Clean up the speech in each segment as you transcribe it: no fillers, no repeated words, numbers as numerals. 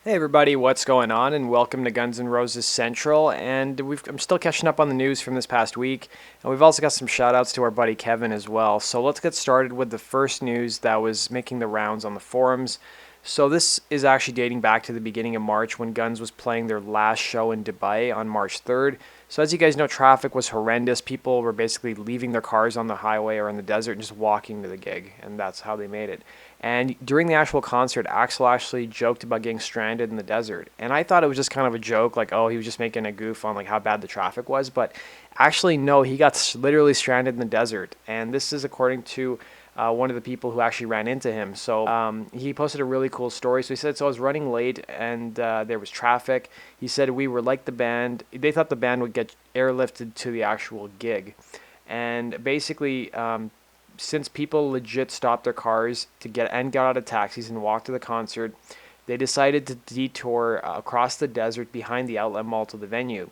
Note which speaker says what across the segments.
Speaker 1: Hey everybody, what's going on? And welcome to Guns N' Roses Central. And I'm still catching up on the news from this past week. And we've also got some shout outs to our buddy Kevin as well. So let's get started with the first news that was making the rounds on the forums. So this is actually dating back to the beginning of March when Guns was playing their last show in Dubai on March 3rd. So as you guys know, traffic was horrendous. People were basically leaving their cars on the highway or in the desert and just walking to the gig. And that's how they made it. And during the actual concert, Axl actually joked about getting stranded in the desert. And I thought it was just kind of a joke, like, oh, he was just making a goof on like how bad the traffic was. But actually, no, he got literally stranded in the desert. And this is according to one of the people who actually ran into him. So he posted a really cool story. So he said, so I was running late and there was traffic. He said we were like the band. They thought the band would get airlifted to the actual gig. And basically, since people legit stopped their cars to got out of taxis and walked to the concert, they decided to detour across the desert behind the outlet mall to the venue.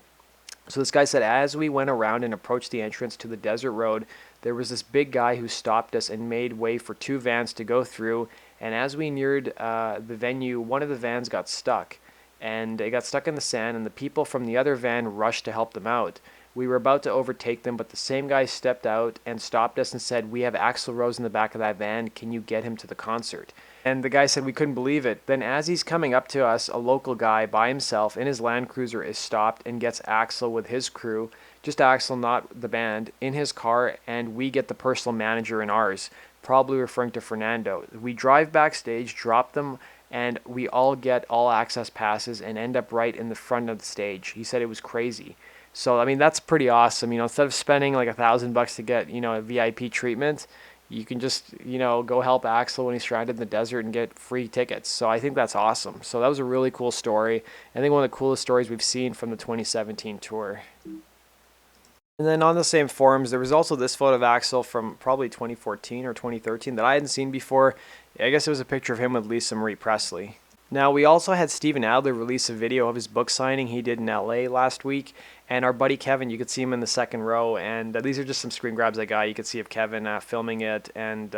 Speaker 1: So this guy said, as we went around and approached the entrance to the desert road, there was this big guy who stopped us and made way for two vans to go through. And as we neared the venue, one of the vans got stuck. And it got stuck in the sand, and the people from the other van rushed to help them out. We were about to overtake them, but the same guy stepped out and stopped us and said, we have Axl Rose in the back of that van. Can you get him to the concert? And the guy said we couldn't believe it. Then as he's coming up to us, a local guy by himself in his Land Cruiser is stopped and gets Axl with his crew, just Axl, not the band, in his car, and we get the personal manager in ours, probably referring to Fernando. We drive backstage, drop them, and we all get all access passes and end up right in the front of the stage. He said it was crazy. So, I mean, that's pretty awesome. Instead of spending like $1,000 to get, a VIP treatment, you can just, go help Axl when he's stranded in the desert and get free tickets. So I think that's awesome. So that was a really cool story. I think one of the coolest stories we've seen from the 2017 tour. And then on the same forums, there was also this photo of Axl from probably 2014 or 2013 that I hadn't seen before. I guess it was a picture of him with Lisa Marie Presley. Now, we also had Steven Adler release a video of his book signing he did in LA last week. And our buddy Kevin, you could see him in the second row. And these are just some screen grabs I got. You could see of Kevin filming it. And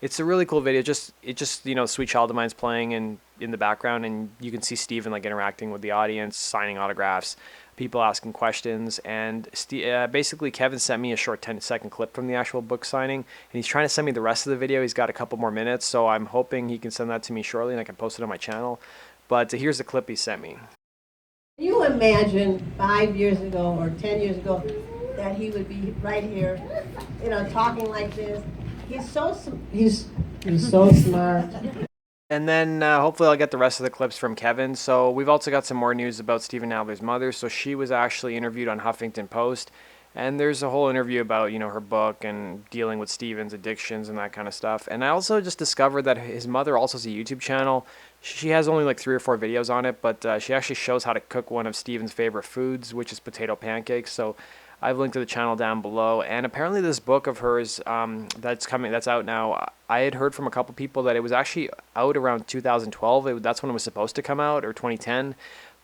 Speaker 1: it's a really cool video. It just Sweet Child of Mine's playing in the background. And you can see Steven like interacting with the audience, signing autographs, people asking questions. And basically, Kevin sent me a short 10-second clip from the actual book signing. And he's trying to send me the rest of the video. He's got a couple more minutes. So I'm hoping he can send that to me shortly and I can post it on my channel. But here's the clip he sent me.
Speaker 2: Can you imagine 5 years ago or 10 years ago that he would be right here, talking like this? He's so smart.
Speaker 1: And then hopefully I'll get the rest of the clips from Kevin. So we've also got some more news about Steven Adler's mother. So she was actually interviewed on Huffington Post. And there's a whole interview about, her book and dealing with Steven's addictions and that kind of stuff. And I also just discovered that his mother also has a YouTube channel. She has only like 3 or 4 videos on it, but she actually shows how to cook one of Steven's favorite foods, which is potato pancakes. So I've linked to the channel down below. And apparently this book of hers that's out now, I had heard from a couple people that it was actually out around 2012. That's when it was supposed to come out, or 2010.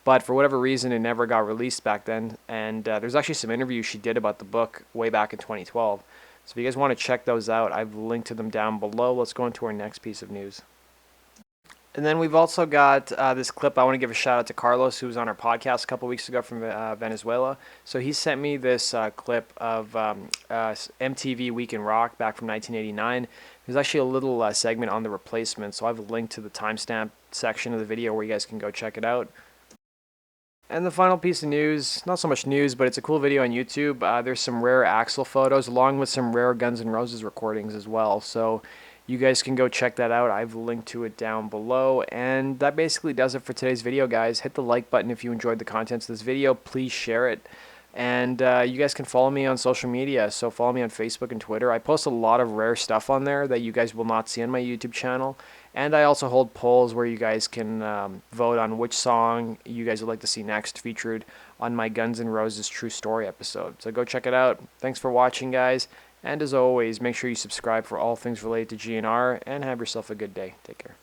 Speaker 1: But for whatever reason, it never got released back then. And there's actually some interviews she did about the book way back in 2012. So if you guys want to check those out, I've linked to them down below. Let's go into our next piece of news. And then we've also got this clip. I want to give a shout out to Carlos, who was on our podcast a couple weeks ago from Venezuela. So he sent me this clip of MTV Week in Rock back from 1989. There's actually a little segment on the replacement. So I've linked to the timestamp section of the video where you guys can go check it out. And the final piece of news, not so much news, but it's a cool video on YouTube. There's some rare Axl photos along with some rare Guns N' Roses recordings as well. So you guys can go check that out. I've linked to it down below. And that basically does it for today's video, guys. Hit the like button if you enjoyed the contents of this video. Please share it. And you guys can follow me on social media. So follow me on Facebook and Twitter. I post a lot of rare stuff on there that you guys will not see on my YouTube channel. And I also hold polls where you guys can vote on which song you guys would like to see next featured on my Guns N' Roses True Story episode. So go check it out. Thanks for watching, guys. And as always, make sure you subscribe for all things related to GNR, and have yourself a good day. Take care.